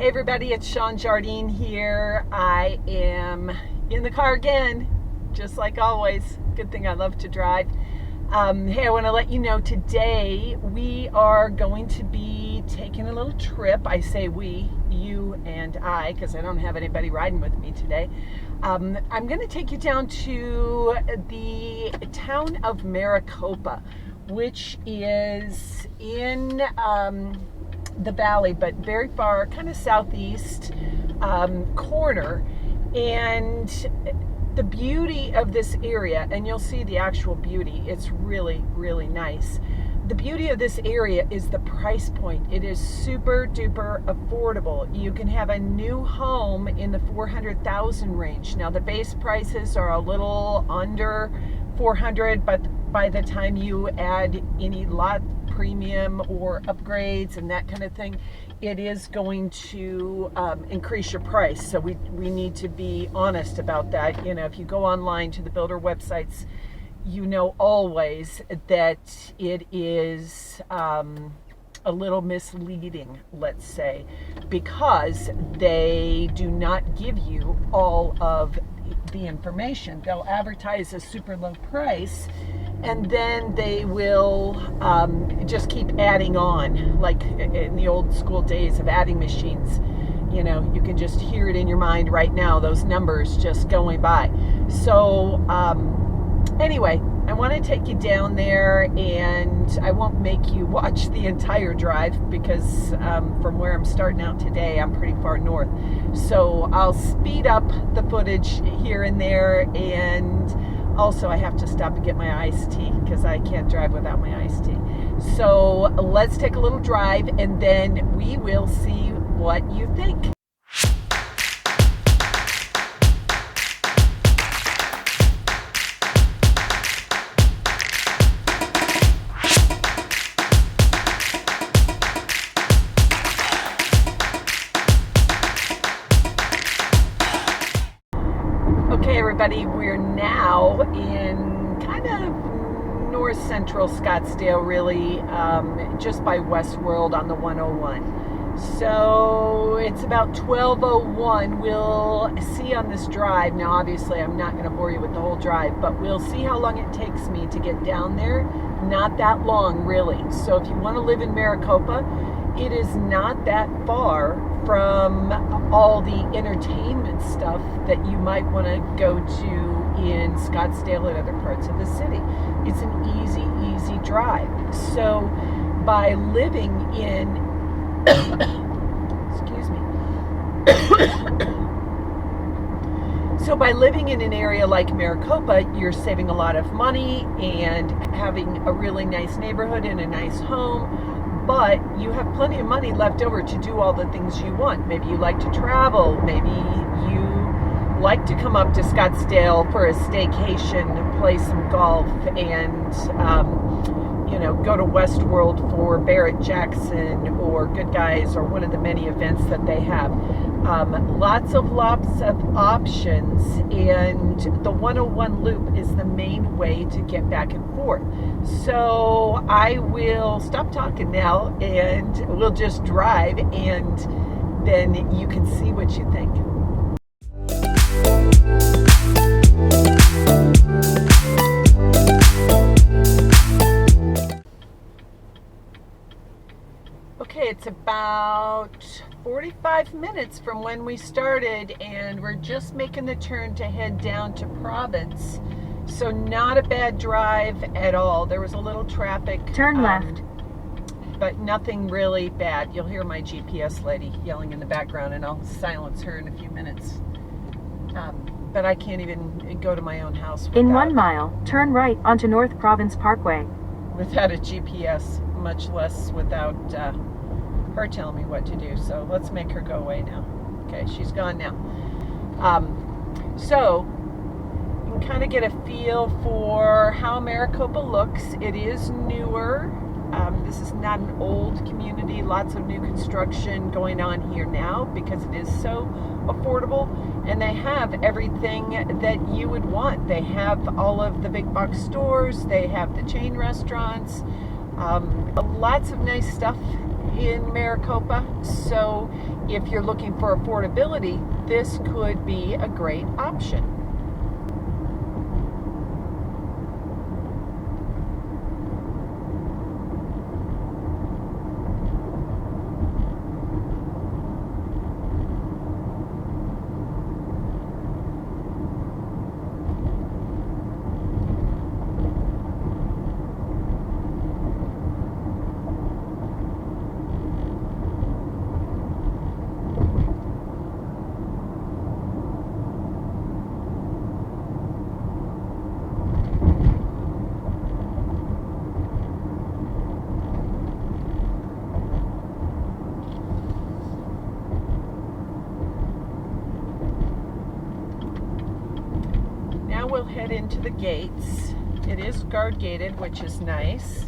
Hey everybody, it's Shawn Jardine here. I am in the car again, just like always. Good thing I love to drive. Hey, I want to let you know today we are going to be taking a little trip. I say we, you and I, because I don't have anybody riding with me today. I'm going to take you down to the town of Maricopa, which is in the valley, but very far, kind of southeast corner. And the beauty of this area, and you'll see the actual beauty, it's really, really nice. The beauty of this area is the price point. It is super duper affordable. You can have a new home in the $400,000 range. Now the base prices are a little under $400,000, but by the time you add any lot premium or upgrades and that kind of thing, it is going to increase your price. So we need to be honest about that. You know, if you go online to the builder websites, you know always that it is a little misleading, let's say, because they do not give you all of the information. They'll advertise a super low price, and then they will just keep adding on, like in the old school days of adding machines. You know, you can just hear it in your mind right now, those numbers just going by. So anyway, I want to take you down there, and I won't make you watch the entire drive because from where I'm starting out today, I'm pretty far north. So I'll speed up the footage here and there, and also I have to stop and get my iced tea because I can't drive without my iced tea. So let's take a little drive, and then we will see what you think. Okay, everybody, we're now in kind of north central Scottsdale, really, just by Westworld on the 101. So it's about 12:01. We'll see on this drive. Now, obviously, I'm not going to bore you with the whole drive, but we'll see how long it takes me to get down there. Not that long, really. So if you want to live in Maricopa, it is not that far from all the entertainment stuff that you might want to go to in Scottsdale and other parts of the city. It's an easy drive. So by living in excuse me. So by living in an area like Maricopa, you're saving a lot of money and having a really nice neighborhood and a nice home. But you have plenty of money left over to do all the things you want. Maybe you like to travel. Maybe you like to come up to Scottsdale for a staycation, play some golf, and go to Westworld for Barrett-Jackson or Good Guys or one of the many events that they have. Lots of options, and the 101 loop is the main way to get back and forth. So I will stop talking now, and we'll just drive, and then you can see what you think. Okay, it's about 45 minutes from when we started, and we're just making the turn to head down to Province. So not a bad drive at all. There was a little traffic. Turn left. But nothing really bad. You'll hear my GPS lady yelling in the background, and I'll silence her in a few minutes. But I can't even go to my own house without, in 1 mile, turn right onto North Province Parkway. without a GPS, much less without her telling me what to do. So let's make her go away now. Okay, she's gone now. So you can kind of get a feel for how Maricopa looks. It is newer. This is not an old community. Lots of new construction going on here now because it is so affordable, and they have everything that you would want. They have all of the big box stores. They have the chain restaurants. Lots of nice stuff in Maricopa. So if you're looking for affordability, this could be a great option. Now we'll head into the gates. It is guard gated, which is nice.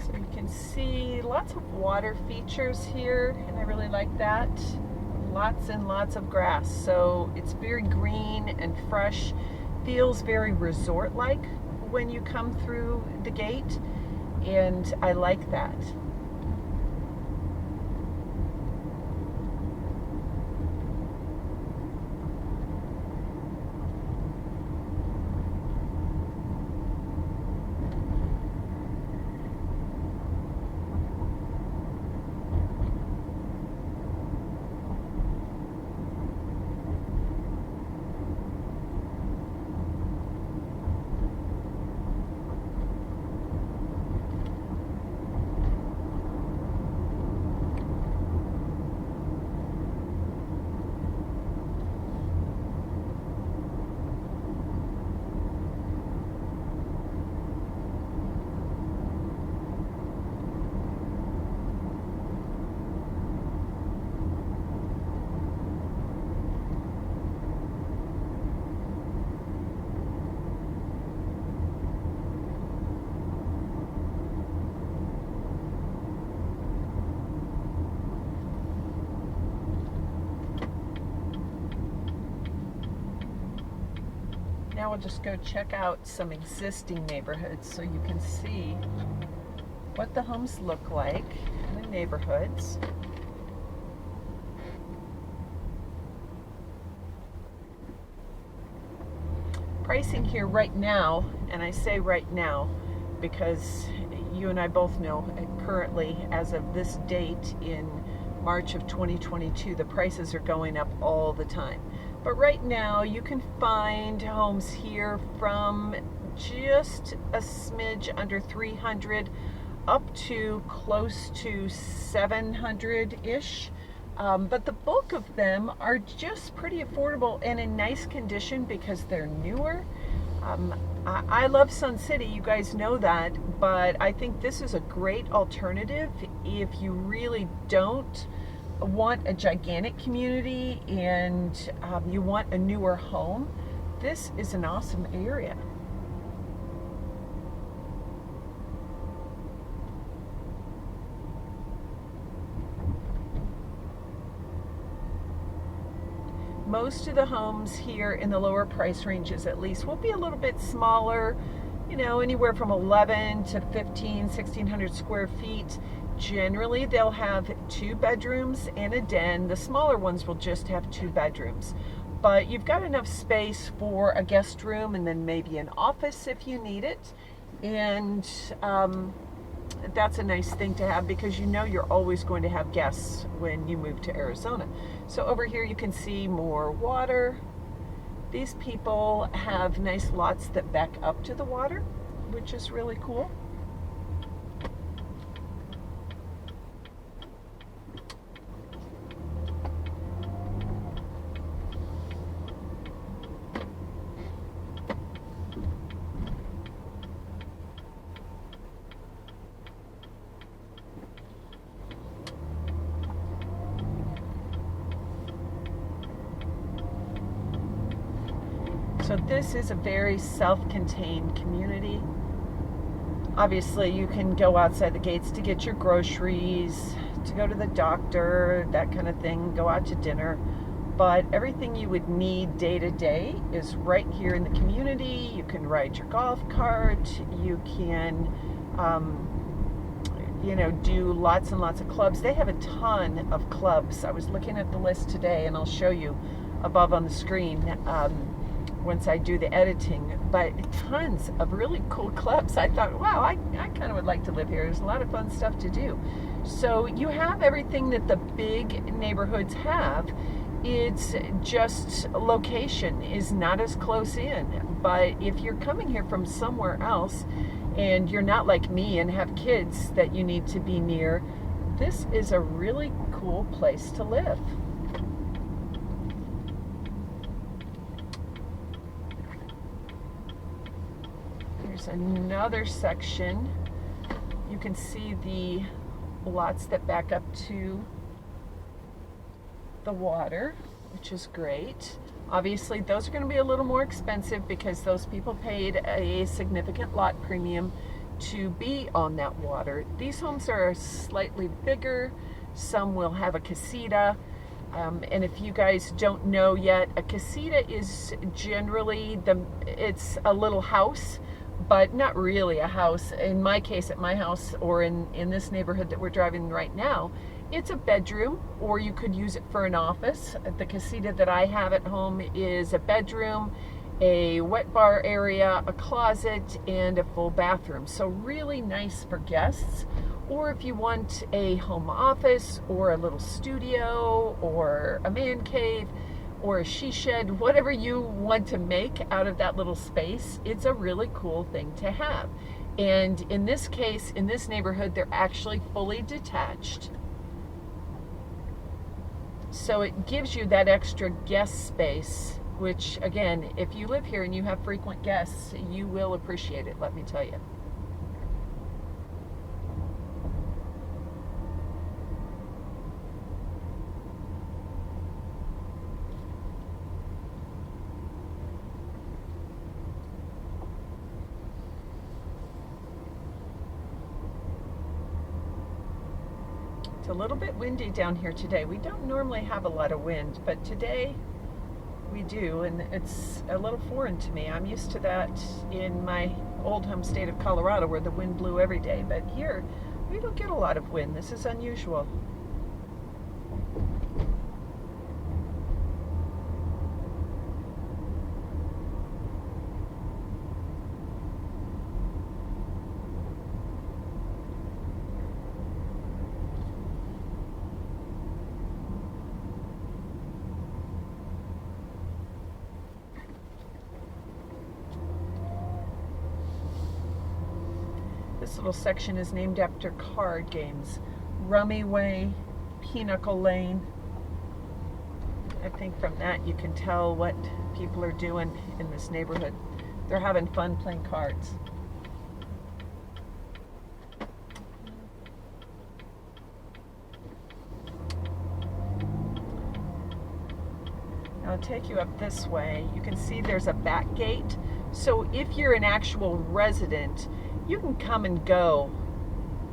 So you can see lots of water features here, and I really like that. Lots and lots of grass, so it's very green and fresh. Feels very resort-like when you come through the gate, and I like that. Now we'll just go check out some existing neighborhoods so you can see what the homes look like in the neighborhoods. Pricing here right now, and I say right now because you and I both know currently, as of this date in March of 2022, the prices are going up all the time. But right now you can find homes here from just a smidge under 300 up to close to 700-ish. But the bulk of them are just pretty affordable and in nice condition because they're newer. I love Sun City, you guys know that, but I think this is a great alternative if you really don't want a gigantic community and you want a newer home. This is an awesome area. Most of the homes here in the lower price ranges at least will be a little bit smaller, you know, anywhere from 11 to 15, 1,600 square feet. Generally, they'll have 2 bedrooms and a den. The smaller ones will just have 2 bedrooms. but you've got enough space for a guest room and then maybe an office if you need it. And that's a nice thing to have because you know you're always going to have guests when you move to Arizona. So over here you can see more water. These people have nice lots that back up to the water, which is really cool. So this is a very self-contained community. Obviously, you can go outside the gates to get your groceries, to go to the doctor, that kind of thing, go out to dinner. But everything you would need day to day is right here in the community. You can ride your golf cart. You can, do lots and lots of clubs. They have a ton of clubs. I was looking at the list today, and I'll show you above on the screen once I do the editing, but tons of really cool clubs. I thought, wow, I kind of would like to live here. There's a lot of fun stuff to do. So you have everything that the big neighborhoods have. It's just location is not as close in. But if you're coming here from somewhere else and you're not like me and have kids that you need to be near, this is a really cool place to live. Here's another section. You can see the lots that back up to the water, which is great. Obviously, those are going to be a little more expensive because those people paid a significant lot premium to be on that water. These homes are slightly bigger. Some will have a casita. And if you guys don't know yet, a casita is generally it's a little house, but not really a house. In my case, at my house, or in this neighborhood that we're driving right now, it's a bedroom, or you could use it for an office. The casita that I have at home is a bedroom, a wet bar area, a closet, and a full bathroom. So really nice for guests. Or if you want a home office, or a little studio, or a man cave, or a she shed, whatever you want to make out of that little space, it's a really cool thing to have. And in this case, in this neighborhood, they're actually fully detached. So it gives you that extra guest space, which again, if you live here and you have frequent guests, you will appreciate it, let me tell you. It's a little bit windy down here today. We don't normally have a lot of wind, but today we do, and it's a little foreign to me. I'm used to that in my old home state of Colorado where the wind blew every day, but here we don't get a lot of wind. This is unusual. This little section is named after card games. Rummy Way, Pinochle Lane. I think from that you can tell what people are doing in this neighborhood. They're having fun playing cards. Now I'll take you up this way. You can see there's a back gate. So if you're an actual resident, you can come and go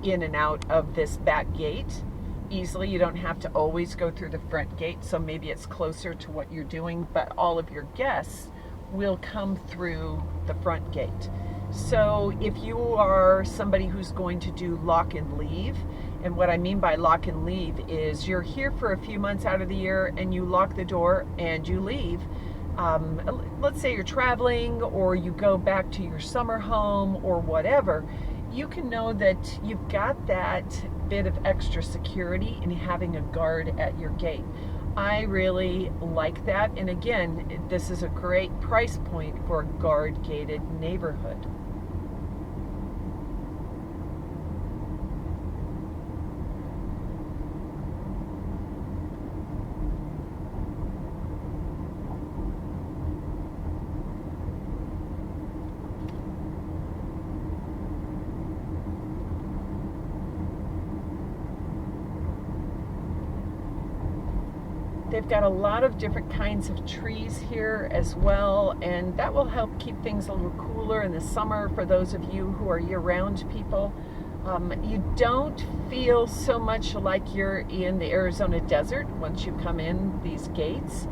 in and out of this back gate easily. You don't have to always go through the front gate, so maybe it's closer to what you're doing, but all of your guests will come through the front gate. So if you are somebody who's going to do lock and leave And what I mean by lock and leave is you're here for a few months out of the year and you lock the door and you leave. Let's say you're traveling or you go back to your summer home or whatever. You can know that you've got that bit of extra security in having a guard at your gate. I really like that. And again, this is a great price point for a guard gated neighborhood. They've got a lot of different kinds of trees here as well, and that will help keep things a little cooler in the summer for those of you who are year-round people. You don't feel so much like you're in the Arizona desert once you come in these gates.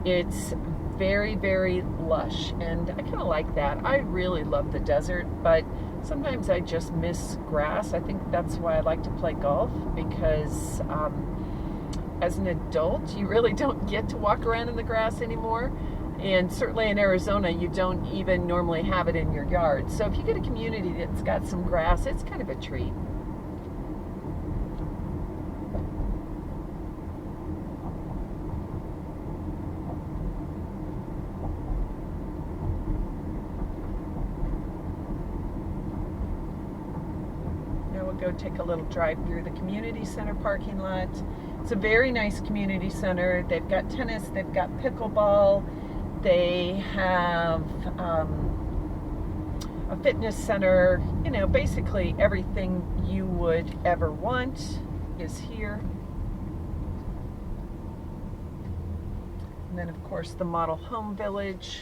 It's very, very lush, and I kind of like that. I really love the desert, but sometimes I just miss grass. I think that's why I like to play golf, because as an adult, you really don't get to walk around in the grass anymore. And certainly in Arizona, you don't even normally have it in your yard. So if you get a community that's got some grass, it's kind of a treat. Now we'll go take a little drive through the community center parking lot. It's a very nice community center. They've got tennis, they've got pickleball, they have a fitness center. You know, basically everything you would ever want is here. And then of course the model home village.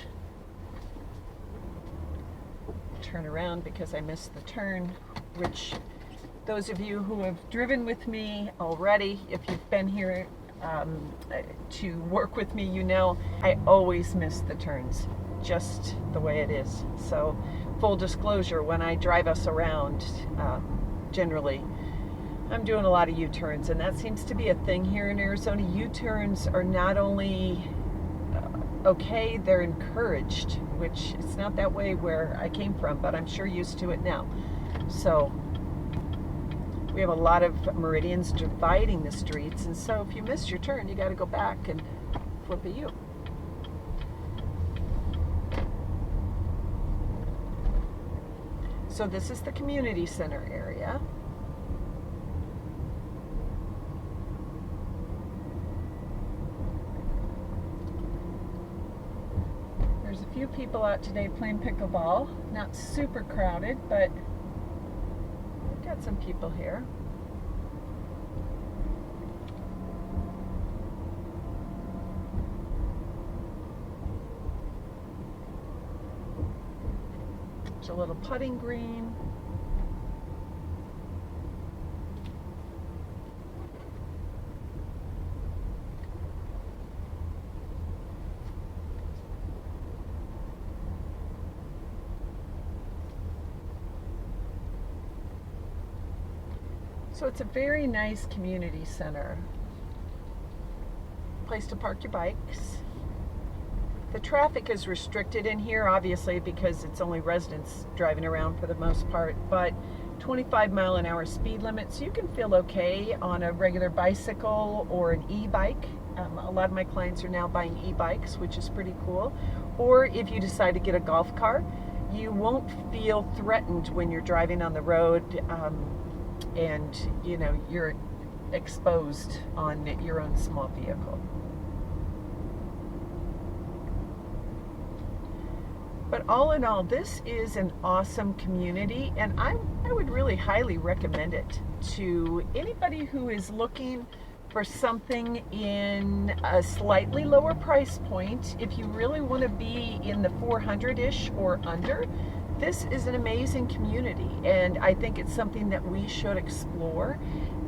Turn around because I missed the turn, which those of you who have driven with me already, if you've been here to work with me, you know I always miss the turns, just the way it is. So full disclosure, when I drive us around, generally I'm doing a lot of U-turns, and that seems to be a thing here in Arizona. U-turns are not only okay, they're encouraged, which it's not that way where I came from, but I'm sure used to it now. So we have a lot of meridians dividing the streets, and so if you missed your turn, you got to go back and flip a U. So this is the community center area. There's a few people out today playing pickleball. Not super crowded, but we've got some people here. There's a little putting green. So it's a very nice community center. Place to park your bikes. The traffic is restricted in here, obviously, because it's only residents driving around for the most part, but 25-mile-an-hour speed limit, so you can feel okay on a regular bicycle or an e-bike. A lot of my clients are now buying e-bikes, which is pretty cool. Or if you decide to get a golf cart, you won't feel threatened when you're driving on the road, and you know you're exposed on your own small vehicle. But all in all, this is an awesome community, and I would really highly recommend it to anybody who is looking for something in a slightly lower price point. If you really want to be in the 400-ish or under, this is an amazing community, and I think it's something that we should explore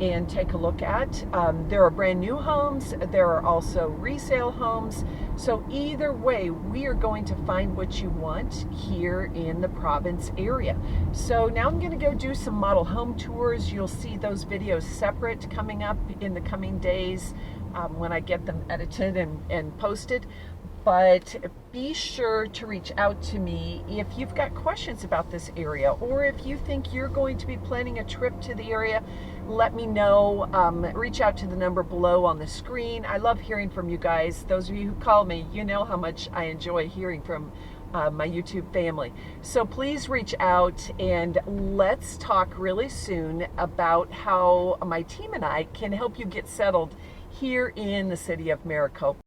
and take a look at. There are brand new homes, there are also resale homes. So either way, we are going to find what you want here in the Province area. So now I'm going to go do some model home tours. You'll see those videos separate coming up in the coming days when I get them edited and posted. But be sure to reach out to me if you've got questions about this area, or if you think you're going to be planning a trip to the area. Let me know. Reach out to the number below on the screen. I love hearing from you guys. Those of you who call me, you know how much I enjoy hearing from my YouTube family. So please reach out, and let's talk really soon about how my team and I can help you get settled here in the city of Maricopa.